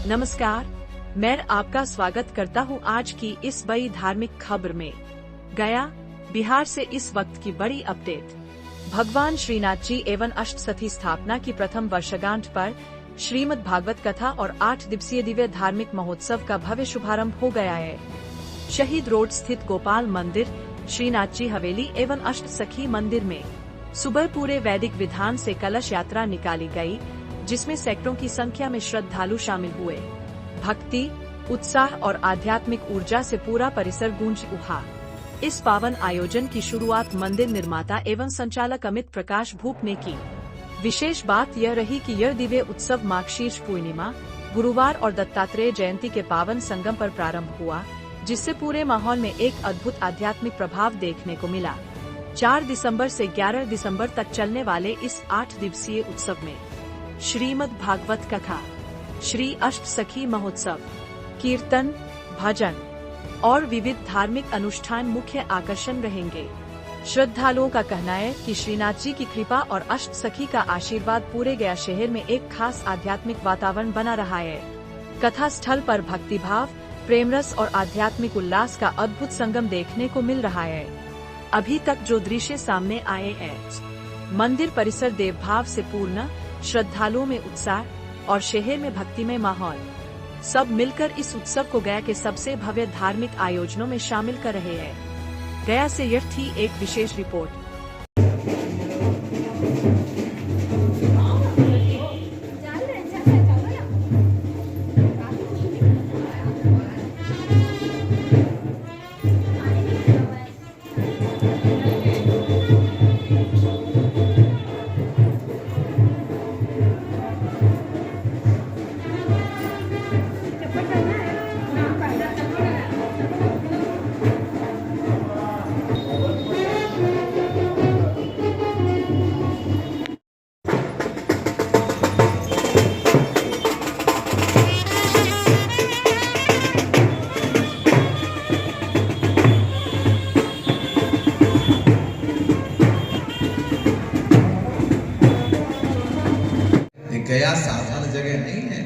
नमस्कार, मैं आपका स्वागत करता हूं आज की इस बड़ी धार्मिक खबर में। गया, बिहार से इस वक्त की बड़ी अपडेट। भगवान श्रीनाथ जी एवं अष्टसखी स्थापना की प्रथम वर्षगांठ पर श्रीमद् भागवत कथा और 8 दिवसीय दिव्य धार्मिक महोत्सव का भव्य शुभारंभ हो गया है। शहीद रोड स्थित गोपाल मंदिर, श्रीनाथ जी हवेली एवं अष्टसखी मंदिर में सुबह पूरे वैदिक विधान से कलश यात्रा निकाली गई, जिसमें सैकड़ों की संख्या में श्रद्धालु शामिल हुए। भक्ति, उत्साह और आध्यात्मिक ऊर्जा से पूरा परिसर गूंज उठा। इस पावन आयोजन की शुरुआत मंदिर निर्माता एवं संचालक अमित प्रकाश भूप ने की। विशेष बात यह रही कि यह दिव्य उत्सव माघशीर्ष पूर्णिमा, गुरुवार और दत्तात्रेय जयंती के पावन संगम पर प्रारंभ हुआ, जिससे पूरे माहौल में एक अद्भुत आध्यात्मिक प्रभाव देखने को मिला। 4 दिसंबर से 11 दिसंबर तक चलने वाले इस 8 दिवसीय उत्सव में श्रीमद् भागवत कथा, श्री अष्टसखी महोत्सव, कीर्तन, भजन और विविध धार्मिक अनुष्ठान मुख्य आकर्षण रहेंगे। श्रद्धालुओं का कहना है कि श्रीनाथ जी की कृपा और अष्टसखी का आशीर्वाद पूरे गया शहर में एक खास आध्यात्मिक वातावरण बना रहा है। कथा स्थल पर भक्तिभाव, प्रेमरस और आध्यात्मिक उल्लास का अद्भुत संगम देखने को मिल रहा है। अभी तक जो दृश्य सामने आए हैं, मंदिर परिसर देवभाव से पूर्ण, श्रद्धालुओं में उत्साह और शहर में भक्तिमय माहौल, सब मिलकर इस उत्सव को गया के सबसे भव्य धार्मिक आयोजनों में शामिल कर रहे हैं। गया से यह थी एक विशेष रिपोर्ट। गया साधारण जगह नहीं है,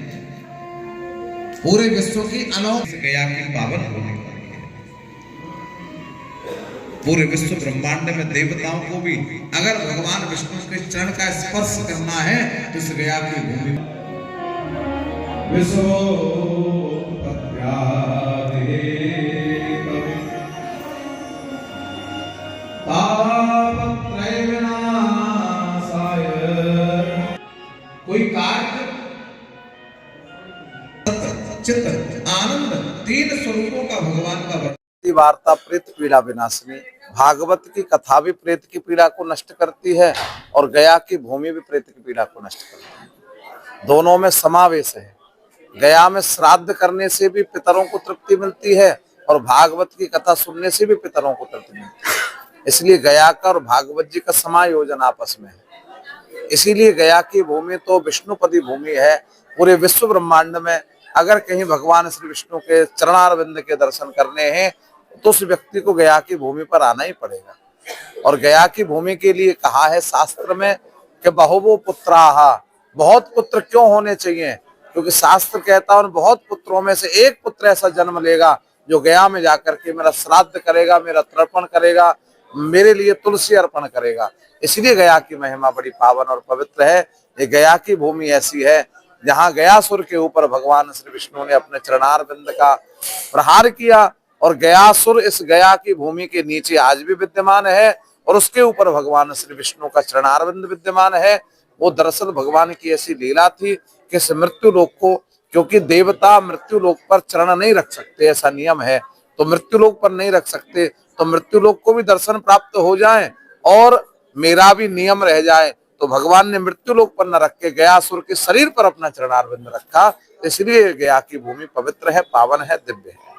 पूरे विश्व की अनोखी गया की पावन भूमि। पूरे विश्व ब्रह्मांड में देवताओं को भी अगर भगवान विष्णु के चरण का स्पर्श करना है तो इस गया की भूमि कोई कार्य, चित्त, आनंद, 3 स्वरूपों का भगवान का वार्ता प्रेत पीड़ा विनाशिनी। भागवत की कथा भी प्रेत की पीड़ा को नष्ट करती है और गया की भूमि भी प्रेत की पीड़ा को नष्ट करती है। दोनों में समावेश है। गया में श्राद्ध करने से भी पितरों को तृप्ति मिलती है और भागवत की कथा सुनने से भी पितरों को तृप्ति मिलती है। इसलिए गया का और भागवत जी का समायोजन आपस में है। इसीलिए गया की भूमि तो विष्णुपदी भूमि है। पूरे विश्व ब्रह्मांड में अगर कहीं भगवान श्री विष्णु के चरणारविंद के दर्शन करने हैं तो उस व्यक्ति को गया की भूमि पर आना ही पड़ेगा। और गया की भूमि के लिए कहा है शास्त्र में कि बहुवो पुत्राहा, बहुत पुत्र क्यों होने चाहिए, क्योंकि शास्त्र कहता है उन बहुत पुत्रों में से एक पुत्र ऐसा जन्म लेगा जो गया में जाकर के मेरा श्राद्ध करेगा, मेरा तर्पण करेगा, मेरे लिए तुलसी अर्पण करेगा। इसलिए गया की महिमा बड़ी पावन और पवित्र है। ये गया की भूमि ऐसी है जहाँ गयासुर के ऊपर भगवान श्री विष्णु ने अपने चरणारविंद का प्रहार किया और गयासुर इस गया की भूमि के नीचे आज भी विद्यमान है और उसके ऊपर भगवान श्री विष्णु का चरणारविंद विद्यमान है। वो दरअसल भगवान की ऐसी लीला थी कि इस मृत्यु लोक को, क्योंकि देवता मृत्यु लोक पर चरण नहीं रख सकते, ऐसा नियम है, तो मृत्यु लोक पर नहीं रख सकते, तो मृत्यु लोक को भी दर्शन प्राप्त हो जाए और मेरा भी नियम रह जाए, तो भगवान ने मृत्यु लोक पर न रख के गयासुर के शरीर पर अपना चरणारविंद रखा। इसलिए गया की भूमि पवित्र है, पावन है, दिव्य है।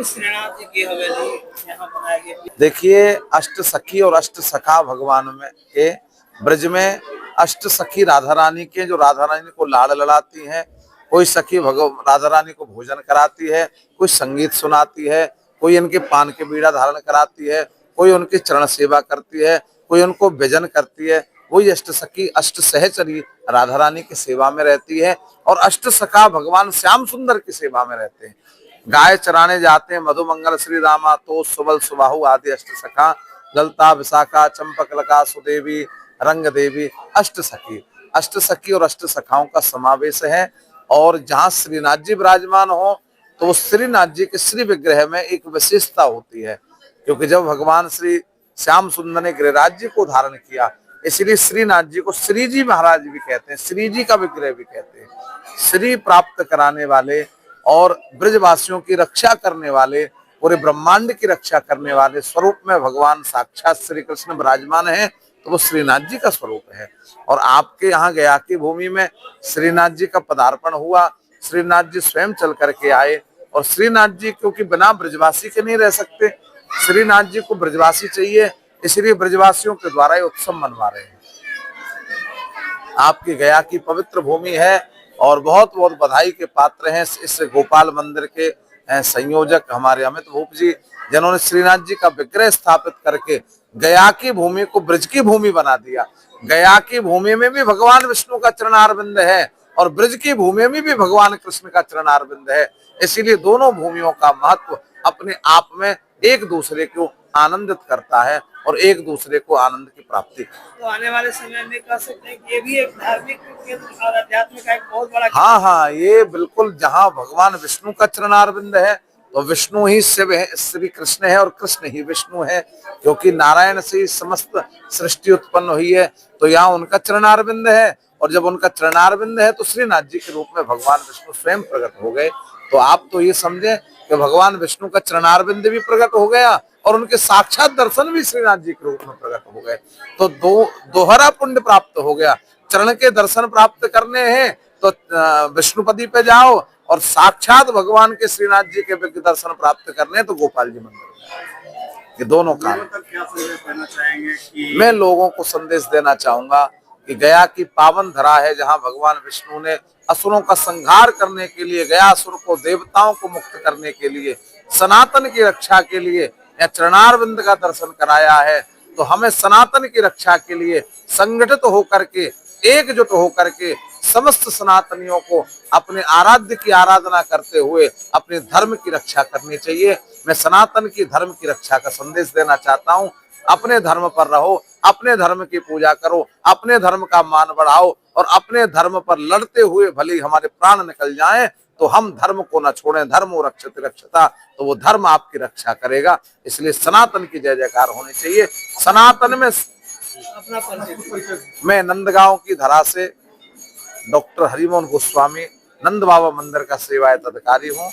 श्रीनाथ जी की हवेली यहाँ बनाई गई। देखिए, अष्ट सखी और अष्ट सखा भगवान में के ब्रज में अष्ट सखी राधा रानी के, जो राधा रानी को लाड़ लड़ाती हैं। कोई सखी राधा रानी को भोजन कराती है, कोई संगीत सुनाती है, कोई इनके पान के बीड़ा धारण कराती है, कोई उनकी चरण सेवा करती है, कोई उनको व्यजन करती है। वही अष्ट सखी अष्ट सहचरी राधा रानी की सेवा में रहती है और अष्ट सखा भगवान श्याम सुंदर की सेवा में रहते हैं। गाय चराने जाते हैं मधुमंगल श्री रामा तो सुबल सुबाहु आदि अष्ट सखा, ललता विशाखा चंपकलका सुदेवी रंग देवी अष्ट सखी और अष्ट सखाओं का समावेश है। और जहाँ श्रीनाथ जी विराजमान हो तो वो श्रीनाथ जी के श्री विग्रह में एक विशेषता होती है, क्योंकि जब भगवान श्री श्याम सुंदर ने गिरिराज जी को धारण किया इसलिए श्रीनाथ जी को श्री जी महाराज भी कहते हैं, श्री जी का विग्रह भी कहते हैं। श्री प्राप्त कराने वाले और ब्रजवासियों की रक्षा करने वाले, पूरे ब्रह्मांड की रक्षा करने वाले स्वरूप में भगवान साक्षात श्री कृष्ण विराजमान है, तो वो श्रीनाथ जी का स्वरूप है। और आपके यहाँ गया की भूमि में श्रीनाथ जी का पदार्पण हुआ, श्रीनाथ जी स्वयं चल करके आए। और श्रीनाथ जी क्योंकि बिना ब्रजवासी के नहीं रह सकते, श्रीनाथ जी को ब्रजवासी चाहिए, इसलिए ब्रजवासियों के द्वारा ये उत्सव मनवा रहे हैं। आपकी गया की पवित्र भूमि है और बहुत बहुत बधाई के पात्र हैं इस गोपाल मंदिर के संयोजक हमारे अमित भूप जी, जिन्होंने श्रीनाथ जी का विग्रह स्थापित करके गया की भूमि को ब्रज की भूमि बना दिया। गया की भूमि में भी भगवान विष्णु का चरणारविंद है और ब्रज की भूमि में भी भगवान कृष्ण का चरणारविंद है, इसीलिए दोनों भूमियों का महत्व अपने आप में एक दूसरे को आनंदित करता है और एक दूसरे को आनंद की प्राप्ति। तो आने वाले समय में कह सकते हैं कि ये भी एक धार्मिक केंद्र और आध्यात्मिक का एक बहुत बड़ा हाँ, ये बिल्कुल जहाँ भगवान विष्णु का चरणारविंद है तो विष्णु ही शिव है, श्री कृष्ण है और कृष्ण ही विष्णु है, क्योंकि नारायण से ही समस्त सृष्टि उत्पन्न हुई है, तो यहाँ उनका चरणारविंद है। और जब उनका चरणारविंद है तो श्रीनाथ जी के रूप में भगवान विष्णु स्वयं प्रकट हो गए। तो आप तो ये समझे कि भगवान विष्णु का चरणारविंद भी प्रकट हो गया और उनके साक्षात दर्शन भी श्रीनाथ जी के रूप में प्रकट हो गए, तो दोहरा पुण्य प्राप्त हो गया। चरण के दर्शन प्राप्त करने हैं तो विष्णुपदी पे जाओ और साक्षात भगवान के श्रीनाथ जी के दर्शन प्राप्त करने तो गोपाल जी मंदिर। ये दोनों काम क्या संदेश देना चाहेंगे कि मैं लोगों को संदेश देना चाहूंगा कि गया की पावन धरा है, जहां भगवान विष्णु ने असुरों का संहार करने के लिए, गयासुर को, देवताओं को मुक्त करने के लिए, सनातन की रक्षा के लिए या चरणारविंद का दर्शन कराया है। तो हमें सनातन की रक्षा के लिए संगठित होकर के, एकजुट होकर के समस्त सनातनियों को अपने आराध्य की आराधना करते हुए अपने धर्म की रक्षा करनी चाहिए। मैं सनातन की धर्म की रक्षा का संदेश देना चाहता हूँ। अपने धर्म पर रहो, अपने धर्म की पूजा करो, अपने धर्म का मान बढ़ाओ और अपने धर्म पर लड़ते हुए भले हमारे प्राण निकल जाएं तो हम धर्म को न छोड़ें। धर्म रक्षते रक्षता, तो वो धर्म आपकी रक्षा करेगा। इसलिए सनातन की जय जयकार होनी चाहिए। सनातन में अपना परिचय। मैं नंदगांव की धरा से डॉक्टर हरिमोहन गोस्वामी नंद बाबा मंदिर का सेवायत अधिकारी हूँ।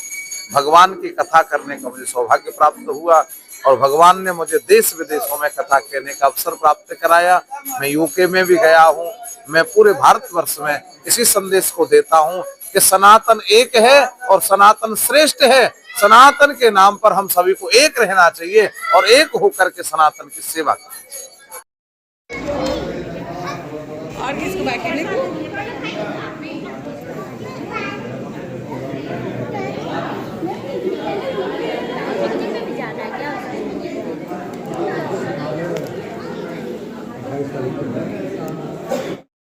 भगवान की कथा करने का मुझे सौभाग्य प्राप्त हुआ और भगवान ने मुझे देश विदेशों में कथा कहने का अवसर प्राप्त कराया। मैं यूके में भी गया हूँ। मैं पूरे भारतवर्ष में इसी संदेश को देता हूँ कि सनातन एक है और सनातन श्रेष्ठ है। सनातन के नाम पर हम सभी को एक रहना चाहिए और एक होकर के सनातन की सेवा करनी चाहिए। और किसको बाकी